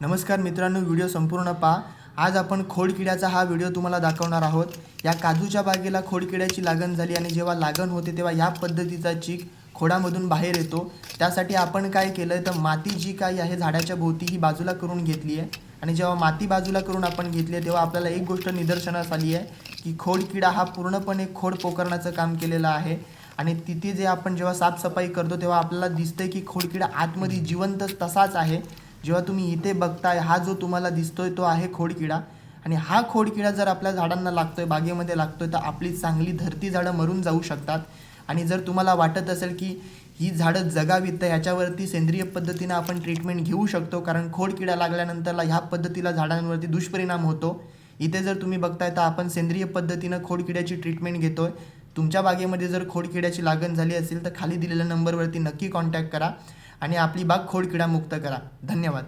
नमस्कार मित्रांनो, व्हिडिओ संपूर्ण पहा। आज आपण खोडकिड्याचा हा व्हिडिओ तुम्हाला दाखवणार आहोत। या काजूच्या बागेला खोडकिड्याची लागण झाली आणि जेव्हा लागण होते तेव्हा या पद्धतीचा चीक खोडामधून बाहेर येतो। त्यासाठी आपण काय केलं तर माती जी काही आहे झाडाच्या भोवती ही बाजूला करून घेतली आहे आणि जेव्हा माती बाजूला करून आपण घेतली आहे तेव्हा आपल्याला एक गोष्ट निदर्शनास आली आहे की खोडकिडा हा पूर्णपणे खोड पोखरण्याचं काम केलेलं आहे आणि तिथे जे आपण जेव्हा साफसफाई करतो तेव्हा आपल्याला दिसतंय की खोडकिडा आतमध्ये जिवंत तसाच आहे। जेव्हा तुम्ही इथे बघताय हा जो तुम्हाला दिसतोय तो आहे खोडकिडा आणि हा खोडकिडा जर आपल्या झाडांना लागतोय, बागेमध्ये लागतोय तर आपली चांगली धरती झाडं मरून जाऊ शकतात। आणि जर तुम्हाला वाटत असेल की ही झाडं जगावीत तर ह्याच्यावरती सेंद्रिय पद्धतीने आपण ट्रीटमेंट घेऊ शकतो, कारण खोडकिडा लागल्यानंतरला ह्या पद्धतीला झाडांवरती दुष्परिणाम होतो। इथे जर तुम्ही बघताय तर आपण सेंद्रिय पद्धतीनं खोडकिड्याची ट्रीटमेंट घेतोय। तुमच्या बागेमध्ये जर खोडकिड्याची लागण झाली असेल तर खाली दिलेल्या नंबरवरती नक्की कॉन्टॅक्ट करा आणि आपली बाग खोडकिडा मुक्त करा। धन्यवाद।